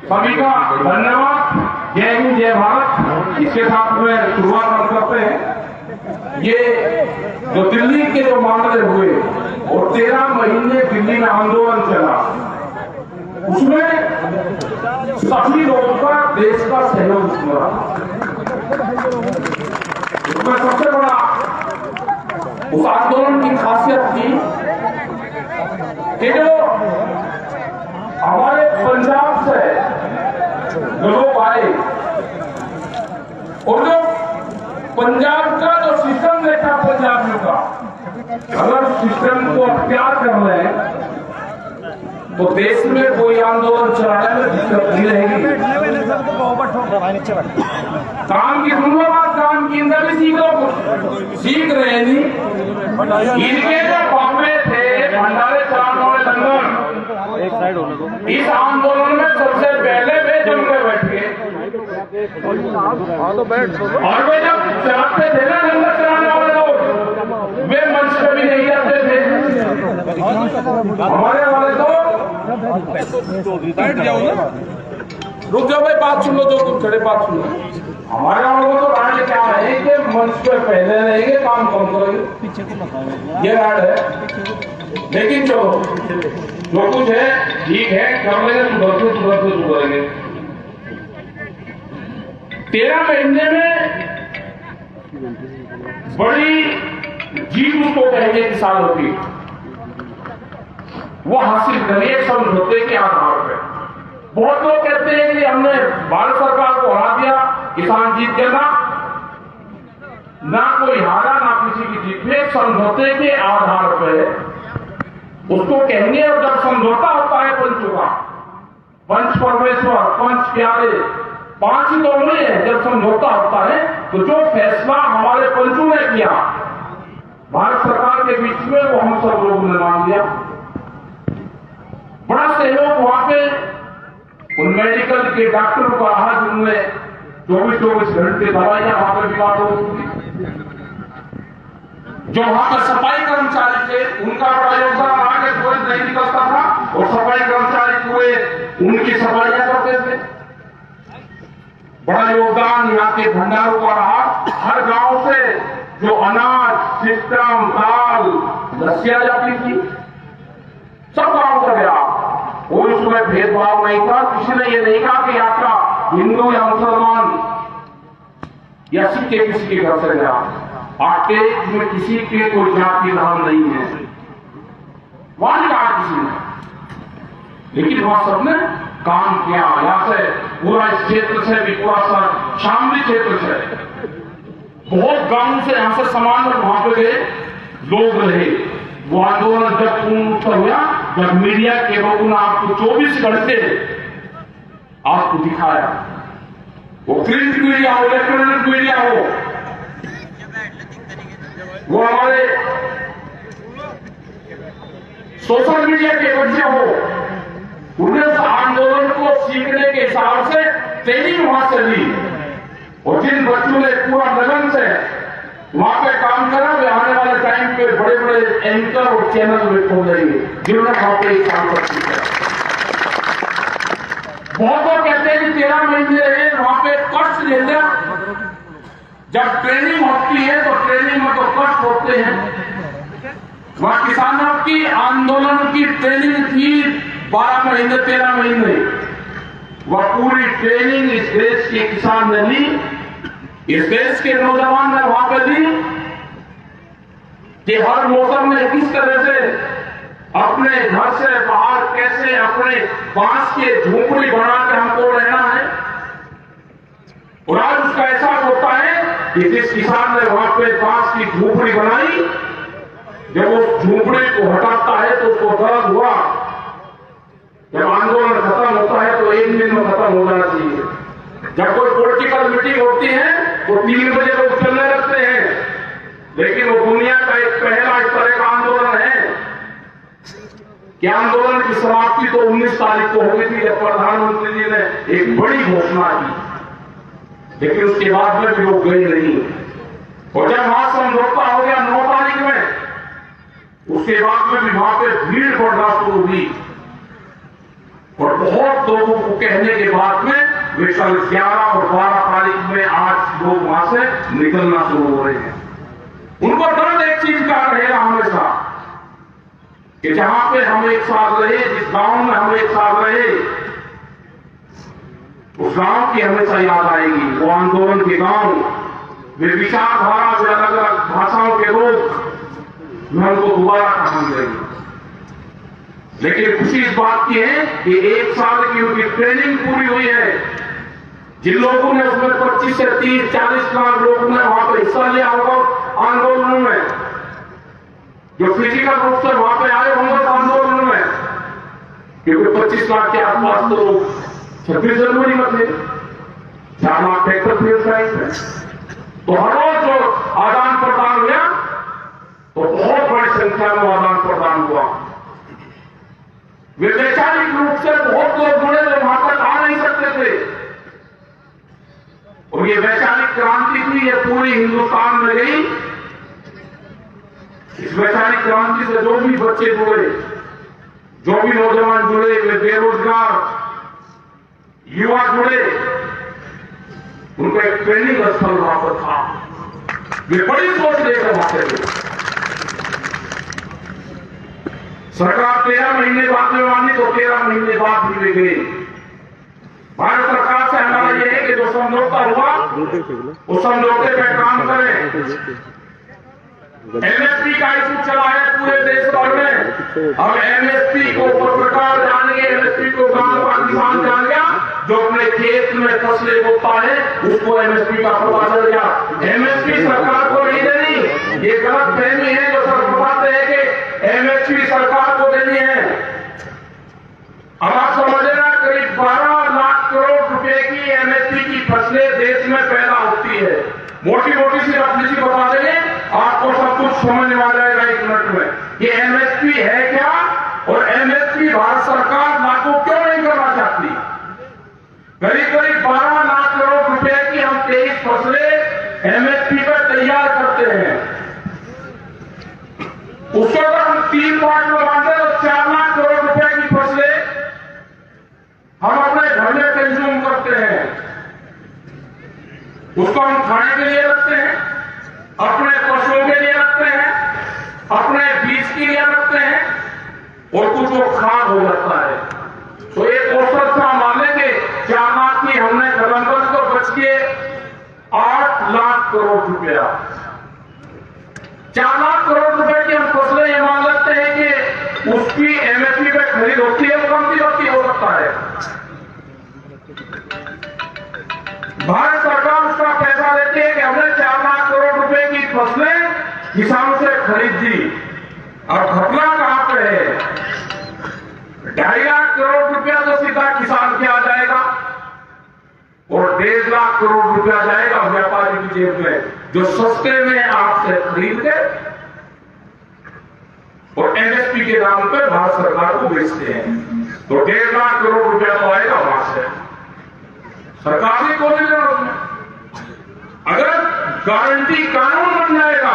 सभी का धन्यवाद। जय हिंद, जय भारत। इसके साथ में शुरुआत हम करते हैं। ये जो दिल्ली के जो मामले हुए और 13 महीने दिल्ली में आंदोलन चला, उसमें सभी लोगों का, देश का सहयोग मिला। उसमें सबसे बड़ा उस आंदोलन की खासियत थी कि जो हमारे पंजाब से जो लोग आए और जो पंजाब का जो सिस्टम देखा पंजाबियों का, अगर सिस्टम को अख्तियार कर लें तो देश में कोई आंदोलन चलाने में दिक्कत नहीं रहेगी। काम की सुनो बात, काम की अंदर भी सीख रहे हैं नहीं। इनके जो बापे थे भंडारे चलाने वाले लंगर, इस आंदोलन में सबसे पहले वे जम के बैठ गए और वे जब चलाते थे ना लंगर चलाने वाले लोग, वे मंच पे भी नहीं जाते थे। हमारे वाले तो बैठ जाओ ना, रुक जाओ भाई, बात सुन लो, जो तुम खड़े बात सुन लो। हमारे वालों को तो राय क्या है कि मंच पे पहले रहेंगे, काम कम करेंगे, ये राय है। लेकिन चलो जो कुछ है ठीक है, कर लेंगे, सुधरेंगे। 13 महीने में बड़ी जीत उसको कहेंगे कि साल होती, वो हासिल करिए समझौते के आधार पर। बहुत लोग कहते हैं कि हमने भारत सरकार को हरा दिया, किसान जीत गया। ना कोई हारा ना किसी की जीत में, समझौते के आधार पर उसको कहेंगे। और जब समझौता होता है पंचों का, पंच परमेश्वर, पंच प्यारे, 5 ही तो नहीं है। जब समझौता होता है तो जो फैसला हमारे पंचों ने किया भारत सरकार के बीच में, वो हम सब लोगों ने मान लिया। बड़ा सहयोग वहां पे उन मेडिकल के डॉक्टरों का रहा जिनमें 24 घंटे दवाइयां वहां पर बीमार हो गई। जो वहां पर सफाई कर्मचारी थे उनका बड़ा योगदान रहा कि कोई नहीं निकलता था और सफाई कर्मचारी पूरे उनकी सफाइयां करते थे। बड़ा योगदान यहाँ के भंडारों का रहा। हर गांव से जो अनाज, सिस्टम, दाल, लस्सियां जाती थी, सब गांव से गया। कोई उसमें भेदभाव नहीं था। किसी ने ये नहीं कहा कि आपका हिंदू या मुसलमान या सिख के किसी के घर से गया। आटे में किसी के कोई जाति नाम नहीं है, वहां नहीं कहा किसी ने। लेकिन वहां सबने काम किया। यहां से पूरा इस क्षेत्र से भी, पूरा शामली क्षेत्र से, बहुत गांव से यहां से सामान वहां पे गए, लोग रहे। वो आंदोलन जब पूर्ण हुआ, जब मीडिया के लोगों ने आपको 24 घंटे आपको दिखाया, वो प्रिंट मीडिया हो, इलेक्ट्रॉनिक मीडिया हो, वो हमारे सोशल मीडिया के बच्चे हो, उन्हें उस आंदोलन को सीखने के हिसाब से ट्रेनिंग वहां से ली। और जिन बच्चों ने पूरा लगन से वहां पे काम करा, वे आने वाले टाइम पे बड़े बड़े एंकर और चैनल में खोल देंगे, जिन्होंने वहां पे काम कर किया। बहुत लोग कहते हैं कि 13 महीने रहे वहां पे, कष्ट ले लिया। जब ट्रेनिंग होती है तो ट्रेनिंग में तो कष्ट होते हैं। वहां किसानों की आंदोलन की ट्रेनिंग थी 12 महीने, 13 महीने। वह पूरी ट्रेनिंग इस देश के किसान ने ली, इस देश के नौजवान ने वहां पर दी कि हर मौसम में किस तरह से अपने घर से बाहर कैसे अपने बांस के झोपड़ी बना के हमको रहना है। और आज उसका एहसास होता है कि जिस किसान ने वहां पे बांस की झोपड़ी बनाई, जब उस झोपड़ी को हटाता है तो उसको दर्द हुआ। जब आंदोलन खत्म होता है तो 1 दिन में खत्म हो जाना चाहिए। जब कोई पॉलिटिकल मीटिंग होती है तो 3 बजे लोग चलने लगते हैं, लेकिन वो दुनिया का एक पहला इस तरह का आंदोलन है कि आंदोलन की समाप्ति तो 19 तारीख को होगी थी, जब प्रधानमंत्री जी ने एक बड़ी घोषणा की। लेकिन उसके बाद में भी लोग गए नहीं। और जब वहां समझौता हो गया 9 तारीख में, उसके बाद में भी वहां पे भीड़ बढ़ना शुरू हुई और बहुत लोगों को कहने के बाद वे कल 11 और 12 तारीख में आज लोग वहां से निकलना शुरू हो रहे हैं। उनको दर्द एक चीज का रहेगा हमेशा कि जहां पे हम एक साथ रहे, जिस गांव में हम एक साथ रहे, उस गांव की हमेशा याद आएगी। वो आंदोलन के गांव, वे विचारधारा, वे अलग अलग भाषाओं के लोग, मैं उनको दोबारा कहा मिलेगी। लेकिन खुशी इस बात की है कि 1 साल की उनकी ट्रेनिंग पूरी हुई है। जिन लोगों ने उसमें 25 से 30-40 लाख लोगों ने वहां पर हिस्सा लिया होगा आंदोलनों में, जो फिजिकल रूप से वहां पे आए होंगे उस आंदोलन में, क्योंकि 25 लाख के आसपास तो 26 जनवरी में थे, 4 लाख ट्रैक्टर थे उस टाइम में। तो हर रोज जो आदान प्रदान हुआ तो बहुत बड़ी संख्या में आदान प्रदान हुआ। वे वैचारिक रूप से बहुत लोग जुड़े जो वहां तक आ नहीं सकते थे, और ये वैचारिक क्रांति थी, ये पूरी हिंदुस्तान में गई। इस वैचारिक क्रांति से जो भी बच्चे जुड़े, जो भी नौजवान जुड़े, वे बेरोजगार युवा जुड़े, उनको एक ट्रेनिंग स्थल वहां पर था। वे बड़ी सोच लेकर वहां से सरकार 13 महीने बाद में मानी तो 13 महीने बाद भी वे गए। भारत सरकार से हमारा यह है कि जो समझौता हुआ उस समझौते पर काम करें। एमएसपी का इशू चला है पूरे देश भर में। अब एमएसपी को पत्रकार जान गए, एमएसपी को गांव का किसान जान गया, जो अपने खेत में फसलें बोता है उसको एमएसपी का पता चल गया। एमएसपी सरकार को नहीं देनी, ये गलत फहमी है जो सर बताते हैं कि एमएसपी सरकार को देनी है। अब आप समझना, करीब 12 लाख करोड़ रुपए की एमएसपी की फसलें देश में पैदा होती है। मोटी मोटी सी अपनी बता देंगे, आपको सब कुछ समझ में आ जाएगा 1 मिनट में। ये एमएसपी है क्या और एमएसपी भारत सरकार लागू क्यों नहीं करना चाहती। करीब करीब 12 लाख करोड़ रुपए की हम 23 फसलें एमएसपी पर तैयार करते हैं। उसको अगर हम 3 पार्ट में बांटे तो 4 लाख करोड़ रुपए की फसलें हम अपने घर में कंज्यूम करते हैं। उसको हम खाने के लिए रखते हैं, अपने पशुओं के लिए रखते हैं, अपने बीज के लिए रखते हैं, और कुछ वो खाद हो जाता है। तो एक औसत से हम मान लेंगे 4 लाख की हमने खत्म कर, तो बच के 8 लाख करोड़ रुपया। 4 लाख करोड़ रुपए की हम फसलें ये मान लेते हैं कि उसकी एमएसपी पे खरीद होती है, वो कम की हो सकता है। भारत सरकार उसका पैसा देती है कि हमने 4 लाख करोड़ रुपए की फसलें किसानों से खरीद दी। अब घटना कहां पे है? 2.5 लाख करोड़ रुपया तो सीधा किसान के आ जाएगा और 1.5 लाख करोड़ रुपया जाएगा व्यापारी की जेब में, जो सस्ते में आपसे खरीद के और एमएसपी के दाम पे भारत सरकार को बेचते हैं। तो 1.5 लाख करोड़ रुपया तो आएगा वहां से, सरकार ने को नहीं लेना उसमें। अगर गारंटी कानून बन जाएगा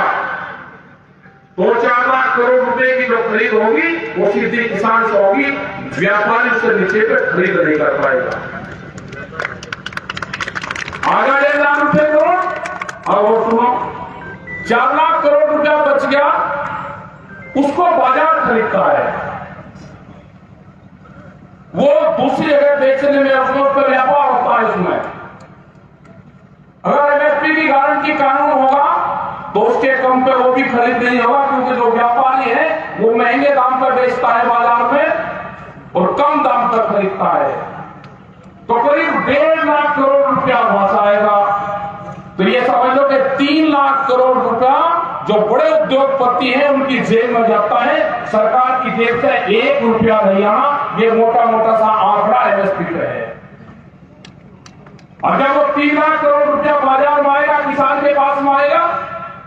तो 4 लाख करोड़ रुपए की जो खरीद होगी वो सीधी किसान से होगी, व्यापारी उससे नीचे पे खरीद नहीं कर पाएगा। आगे 1.5 लाख रुपए करोड़, और वो सुनो 4 लाख करोड़ रुपया बच गया, उसको बाजार खरीदता है, वो दूसरी जगह बेचने में अपने ऊपर व्यापार होता है। इसमें अगर एमएसपी की गारंटी कानून होगा तो उसके कम पे वो भी खरीद नहीं होगा, क्योंकि जो व्यापारी है वो महंगे दाम पर बेचता है बाजार में और कम दाम पर खरीदता है। तो करीब 1.5 लाख करोड़ रुपया वहां से आएगा। तो ये समझ लो कि 3 लाख करोड़ रुपया जो बड़े उद्योगपति हैं उनकी जेब में जाता है, सरकार की जेब से 1 रुपया नहीं आना। ये मोटा मोटा सा आंकड़ा एमएसपी पे है। और जब वो 3 लाख करोड़ रुपया बाजार में आएगा, किसान के पास में आएगा,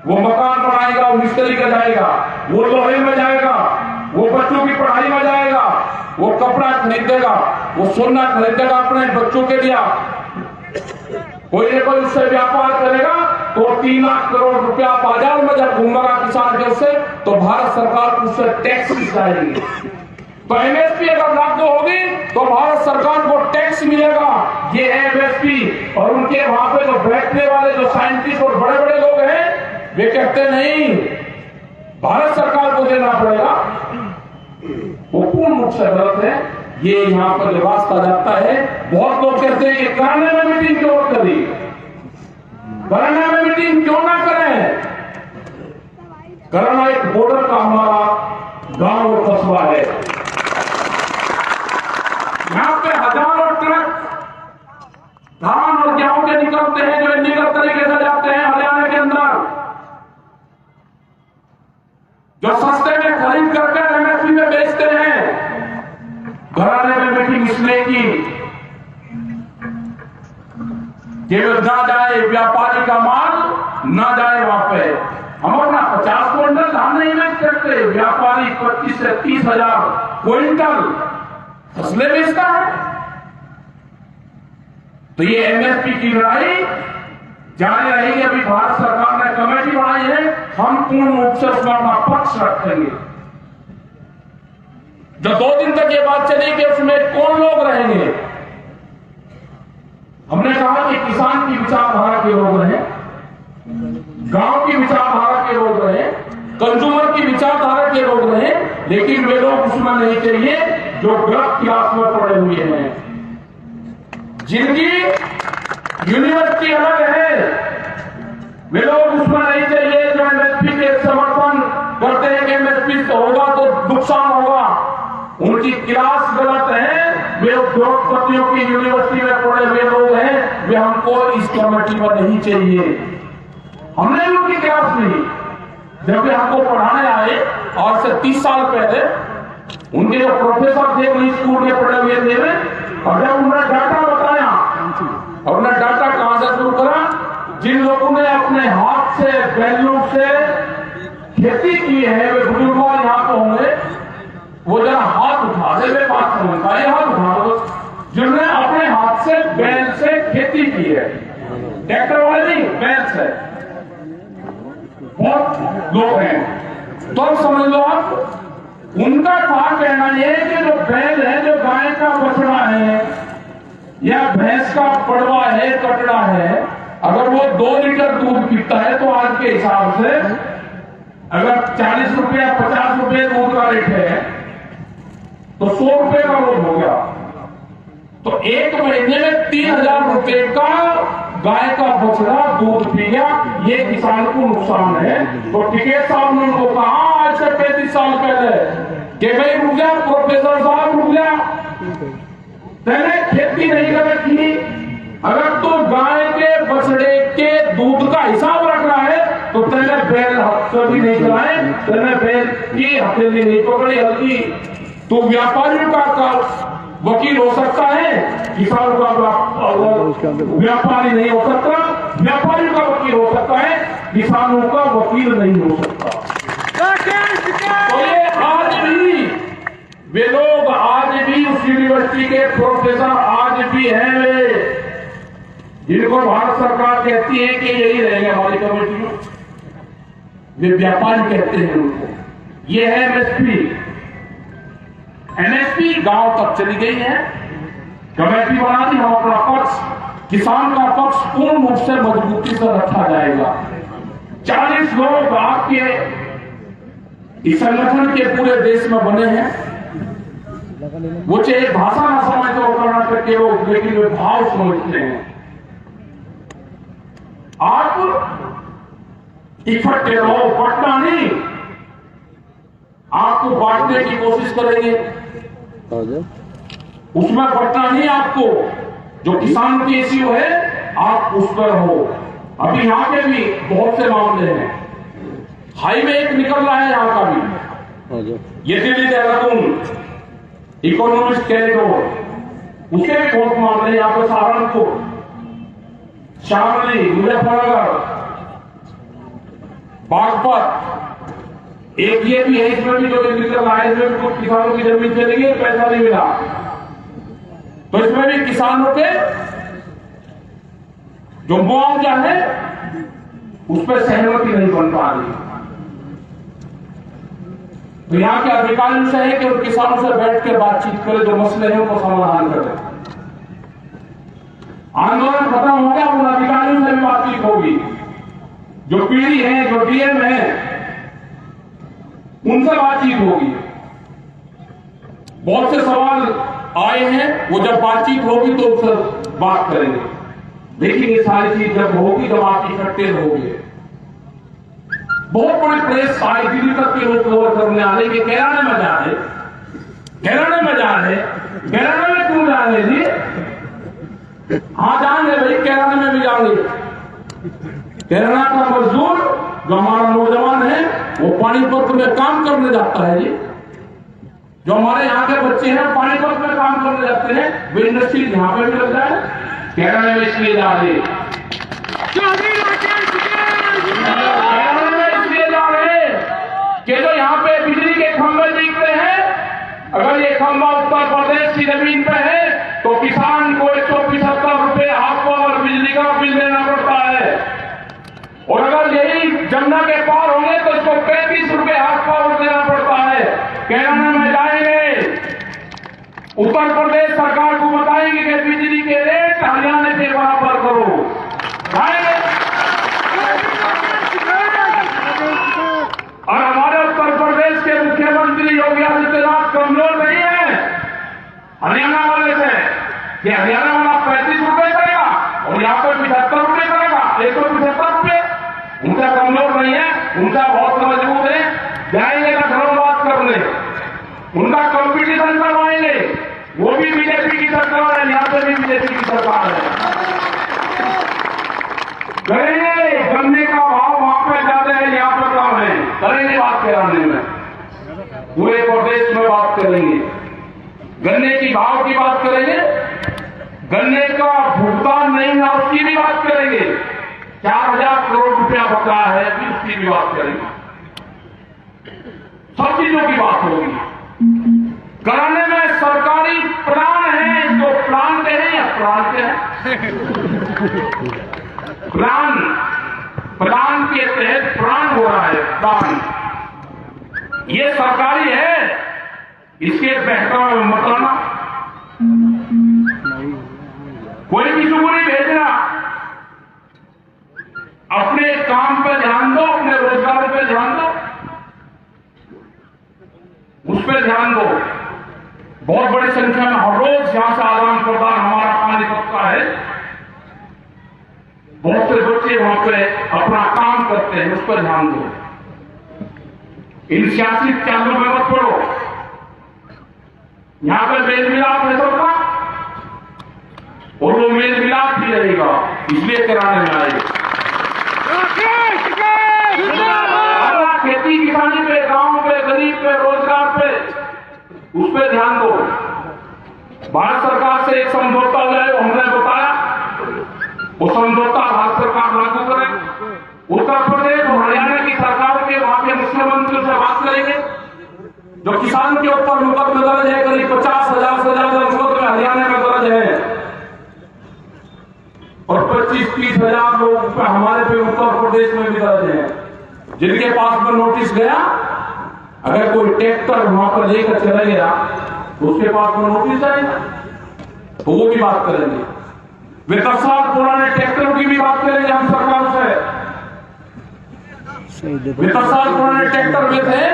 वो मकान बनाएगा, वो मिस्त्री का जाएगा, वो लोहे में जाएगा, वो बच्चों की पढ़ाई में जाएगा, वो कपड़ा खरीदेगा, वो सोना खरीदेगा अपने बच्चों के लिए, कोई न कोई उससे व्यापार करेगा। तो 3 लाख करोड़ रुपया बाजार में जब घूमेगा किसान के उससे, तो भारत सरकार उससे टैक्स जाएगी। तो एमएसपी अगर लागू होगी तो भारत सरकार को टैक्स मिलेगा। ये है एमएसपी और उनके वहां पे जो बैठने वाले जो साइंटिस्ट और बड़े बड़े लोग हैं वे कहते नहीं भारत सरकार को देना पड़ेगा, वो पूर्ण रूप से गलत है। ये यहां पर रास्ता जाता है। बहुत लोग कहते हैं कि कराने में मीटिंग क्यों करी, कराने में मीटिंग क्यों ना करें। कराना एक बॉर्डर का हमारा गांव और कस्बा है। यहां पे हजारों ट्रक धान और गेहूं के निकलते हैं जो इलीगल तरीके से जाते हैं हरियाणा के अंदर, जो सस्ते में खरीद करके एमएसपी में बेचते हैं। घराने में मीटिंग इसलिए की केवल ना जाए व्यापारी का माल ना जाए वहां पे। हम अपना 50 क्विंटल धान नहीं बेच सकते, व्यापारी 25 से 30 हजार क्विंटल फसलें बेचता है। तो ये एमएसपी की लड़ाई जारी रहेगी। अभी भारत सरकार ने कमेटी बनाई है, हम पूर्ण रूप से उसमें अपना पक्ष रखेंगे। जो 2 दिन तक ये बात चली कि उसमें कौन लोग रहेंगे, हमने कहा कि किसान की विचारधारा के लोग रहे, गांव की विचारधारा के लोग रहे, कंज्यूमर की विचारधारा के लोग रहे, लेकिन वे लोग उसमें नहीं चाहिए जो गलत क्लास में पड़े हुए हैं, जिनकी यूनिवर्सिटी अलग है। वे लोग उसमें नहीं चाहिए जो एमएसपी के समर्थन करते हैं कि एमएसपी से होगा तो नुकसान होगा। उनकी क्लास गलत है, वे उद्योगपतियों की यूनिवर्सिटी में पढ़े हुए लोग हैं, वे हमको इस कमेटी में नहीं चाहिए। हमने भी उनकी क्लास नहीं, जब वे हमको पढ़ाने आए और से 30 साल पहले उनके जो प्रोफेसर थे वही स्कूल में पढ़े हुए थे, और जब उन्होंने डाटा बताया और उन्होंने डाटा कहां से शुरू करा, जिन लोगों ने अपने हाथ से बैलों से खेती की है वे बुजुर्ग यहां पर होंगे, वो जरा हाथ उठा दे, वे बात समझ पाए, हाथ उठा दो जिन्होंने अपने हाथ से बैल से खेती की है, ट्रैक्टर वाले नहीं, बैल से। बहुत लोग हैं तो समझ लो आप, उनका क्या कहना है कि जो बैल है, जो गाय का बछड़ा है या भैंस का पड़वा है, कटड़ा है, अगर वो 2 लीटर दूध पीता है तो आज के हिसाब से अगर 40 रुपया 50 रुपये दूध का रेट है तो 100 रुपये का रोज हो गया। तो 1 महीने में 3000 रुपये का गाय का बछड़ा दूध पी गया, ये किसान को नुकसान है। तो टिकैत साहब ने उनको कहा आज से 35 साल पहले कि भाई रुक जा प्रोफेसर साहब, रुक जा, पहले खेती नहीं कर रखी, अगर तो गाय के बछड़े के दूध का हिसाब रखना है तो पहले बैल कभी नहीं चलाए, पहले बैल की हथेली नहीं पकड़ी हल्की। तो व्यापारियों का वकील हो सकता है, किसानों का व्यापारी नहीं हो सकता, व्यापारियों का वकील हो सकता है, किसानों का वकील नहीं हो सकता। तो ये आज भी वे लोग, आज भी उस यूनिवर्सिटी के प्रोफेसर आज भी हैं वे, जिनको भारत सरकार कहती है कि यही रहेंगे हमारी कमेटी में, वे व्यापारी कहते हैं उनको। ये है एमएसपी। एमएसपी गांव तक चली गई है, कमेटी बना दी, हम अपना पक्ष, किसान का पक्ष पूर्ण रूप से मजबूती से रखा जाएगा। 40 लोग आपके इस संगठन के पूरे देश में बने हैं, वो चाहे भाषा ना समझते हो कर्नाटक के लोग, लेकिन वे भाव समझते हैं। आप इकट्ठे रहो, बंटना नहीं, आपको बांटने की कोशिश करेंगे, उसमें बंटना नहीं आपको। जो किसान की इश्यू है आप उस पर हो। अभी यहां के भी बहुत से मामले हैं, हाईवे एक निकल रहा है यहां का भी, ये दिल्ली देहरादून इकोनॉमिक कॉरिडोर, उसके भी बहुत मामले हैं। यहाँ पे सहारनपुर, शामली, मुजफ्फरनगर, बागपत, एक ये भी है, इसमें भी जो निकल रहा है, इसमें भी कुछ किसानों की जमीन चली गई, पैसा नहीं मिला, तो इसमें भी किसानों के जो मुआवजा है उस पर सहमति नहीं बन पा रही। तो यहाँ के अधिकारियों से है कि उन किसानों से बैठ के बातचीत करें, जो मसले हैं उनको समाधान करें। आंदोलन खत्म हो गया, उन अधिकारियों से भी बातचीत होगी, जो पीडी है, जो डीएम है, उनसे बातचीत होगी। बहुत से सवाल आए हैं, वो जब बातचीत होगी तो उससे बात करेंगे। लेकिन ये सारी चीज जब होगी, जब आप इकट्ठे होंगे, बहुत बड़ी प्रेस आई, दिल्ली तक के लोग कवर करने आ रहे कि कैराने में जा रहे, कैराने में जा रहे, कैराने में क्यों जा रहे जी? हाँ जाएंगे भाई, कैराने में भी जाएंगे। कैराना का मजदूर जो हमारा नौजवान है, वो पानीपत में काम करने जाता है जी। जो हमारे यहाँ के बच्चे हैं पानीपत में काम करने जाते हैं, वे इंडस्ट्री यहाँ पे भी लग जाए, कैराने में इसलिए जा रहे, कैराने में इसलिए जा रहे कि जो यहाँ पे बिजली के खंभे दिखते हैं, अगर ये खंभा उत्तर प्रदेश की जमीन पे है तो किसान को 175 रुपए हाफ पावर बिजली का बिल देना पड़ता है, और अगर यही जमुना के पार होंगे तो इसको 35 रुपए हाफ पावर देना पड़ता है। कैराना में जाएंगे, उत्तर प्रदेश सरकार को बताएंगे कि बिजली के रेट हरियाणा के बराबर करो, और हमारे उत्तर प्रदेश के मुख्यमंत्री योगी आदित्यनाथ कमजोर नहीं है हरियाणा वाले से, कि हरियाणा वाला 35 रुपए करेगा और यहाँ पर 75 रुपए करेगा, 175 रुपए। उनका कमजोर नहीं है, उनका बहुत मजबूत है। जाएंगे ना घरों बात करने, उनका कंपटीशन करवाएंगे, वो भी बीजेपी की सरकार है, यहाँ पे भी बीजेपी की सरकार है। करेंगे, गन्ने का भाव वहां पे ज्यादा है, यहाँ पर कम है, करेंगे बात कराने में, पूरे प्रदेश में बात करेंगे, गन्ने की भाव की बात करेंगे, गन्ने का भुगतान नहीं है उसकी भी बात करेंगे, 4000 करोड़ रुपया बकाया है उसकी भी बात करेंगे, सब चीजों की बात होगी। कराने में सरकारी प्लान है, इसको प्लान कहें या प्लान कहें, प्लान, प्लान के तहत प्लान हो रहा है, प्लान ये सरकारी है, इसके बहकावे में मत आना, कोई भी सुगुरी भेजना, अपने काम पे ध्यान दो, अपने रोजगार पे ध्यान दो, उस पर ध्यान दो। बहुत बड़ी संख्या में हर रोज यहां से आदान प्रदान हमारा पानीपत का है, बहुत से बच्चे वहां पे अपना काम करते हैं, उस पर ध्यान दो। इन सियासी ख्यालों में मत पड़ो, यहां पर मेल मिलाप है सबका, और वो मेल मिलाप भी रहेगा, इसलिए कराने में आएगा। खेती किसानी पे, गांव पे, गरीब पे, रोजगार पे, उस पे ध्यान दो। भारत सरकार से एक समझौता है, हमने बताया, वो समझौता भारत सरकार लागू करे। उत्तर प्रदेश और हरियाणा की सरकार के वहां के मुख्यमंत्री से बात करेंगे, जो किसान के ऊपर मुकदमे दर्ज है, करीब 50,000 से ज्यादा मुकदमे हरियाणा में दर्ज है, और 25-30 हजार लोग हमारे पे उत्तर प्रदेश में भी दर्ज है, जिनके पास में नोटिस गया, अगर कोई ट्रैक्टर वहां पर लेकर चला गया तो उसके पास में नोटिस आएगा, तो वो भी बात करेंगे। वे 10 साल पुराने ट्रैक्टरों की भी बात करेंगे हम सरकार से। वे 10 साल पुराने ट्रैक्टर वे थे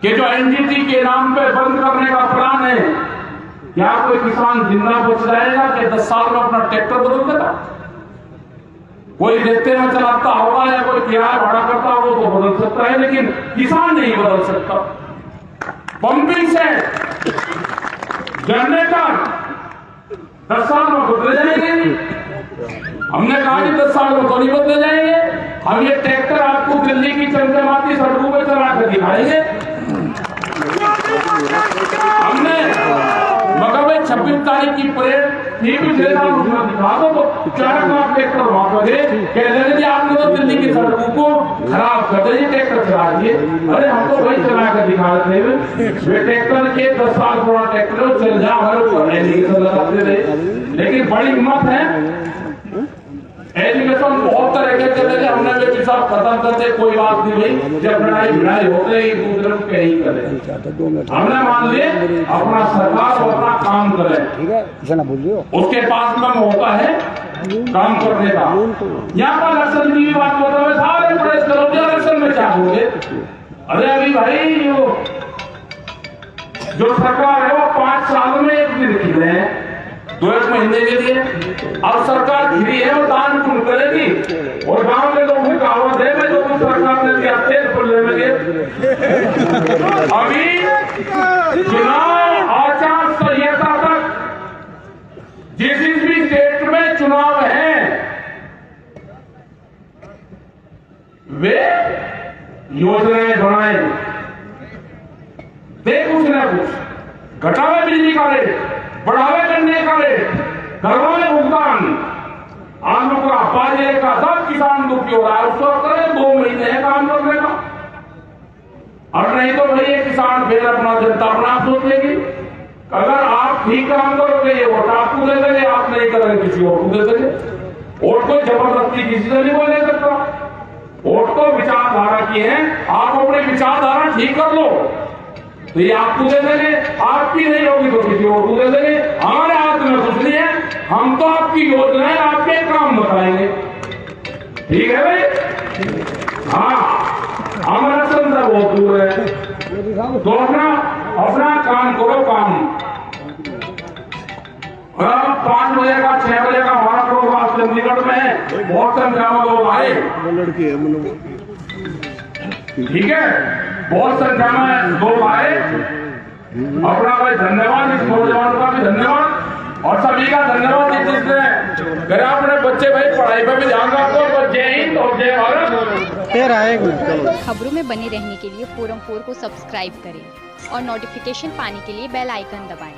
कि जो एनजीटी के नाम पे बंद करने का प्लान है, क्या कोई किसान जिंदा बच जाएगा कि 10 साल में अपना ट्रैक्टर बदल देगा? कोई रेते में चलाता होगा या कोई किराया भाड़ा करता होगा तो बदल सकता है, लेकिन किसान नहीं बदल सकता। पंपिंग से जनरेटर 10 साल में बदले जाएंगे, हमने कहा कि 10 साल में तो नहीं बदले जाएंगे, हम ये ट्रैक्टर आपको दिल्ली की चमचमाती सड़कों पर चला कर दिखाएंगे। हमने मगर भाई 26 तारीख की परेड थी, पिछले साल उसमें दिखा दो तो 4 लाख ट्रैक्टर वहां पर कह रहे थे आपने तो दिल्ली की सड़कों को खराब कर दिए, ट्रैक्टर चला दिए। अरे हम तो वही चला कर दिखा रहे थे, वे ट्रैक्टर के 10 साल पुराना ट्रैक्टर चल जा हमारे ऊपर लगाते रहे, लेकिन बड़ी हिम्मत है एजुकेशन बहुत तरह के चले थे, हमने भी सब खत्म करते, कोई बात नहीं भाई, जब लड़ाई भिड़ाई होते ही दूसरे को क्या ही करे। हमने मान लिए अपना सरकार और अपना काम करे, ठीक है, ऐसा ना बोल रहे हो। उसके पास में मौका है काम करने का। यहाँ पर इलेक्शन की भी बात होता है, सारे प्रेस करोगे इलेक्शन में क्या होंगे। अरे अभी भाई जो सरकार है वो 5 साल में एक दिन लिखी है, 2 महीने के लिए। अब सरकार गिरी है, वो दान पुण्य करेगी और गांव के लोगों की कहावत है मैं जो सरकार ने दिया तेल खुलने लगे। अभी चुनाव आचार संहिता तक जिस भी स्टेट में चुनाव है वे योजनाएं बनाए, दे कुछ ना कुछ, घटावे बिजली का रेट, बढ़ावे गन्ने का रेट, करवाए भुगतान, आलू का, बाजरे का, सब किसान दुखी हो रहा है। उसको करें 2 महीने है काम करने का, और नहीं तो भाई ये किसान फिर अपना जनता अपना सोच लेगी। अगर आप ठीक काम करोगे ये वोट आपको दे देंगे, आप नहीं करेंगे किसी और को दे देंगे। वोट को जबरदस्ती किसी से नहीं बोले सकता, वोट तो विचारधारा की है। आप अपनी विचारधारा ठीक कर लो तो ये आपको दे देंगे, आपकी नहीं होगी तो किसी और को दे देंगे। हमारे हाथ में कुछ नहीं है, हम तो आपकी योजनाएं आपके काम बताएंगे, ठीक है भाई। हाँ, हमारा संदर्भ बहुत दूर है, तो अपना काम करो। काम 5 बजे का 6 बजे का हमारा प्रोग्राम चंडीगढ़ में बहुत संख्या में लोग आए, ठीक है, बहुत संख्या में लोग आए। अपना भाई धन्यवाद, इस नौजवान का भी धन्यवाद और सभी का धन्यवाद जिसने अगर अपने बच्चे भाई पढ़ाई पर भी ध्यान रखो। जय हिंद और जय भारत। खबरों में बने रहने के लिए फोरम 4 को सब्सक्राइब करें और नोटिफिकेशन पाने के लिए बेल आइकन दबाएं।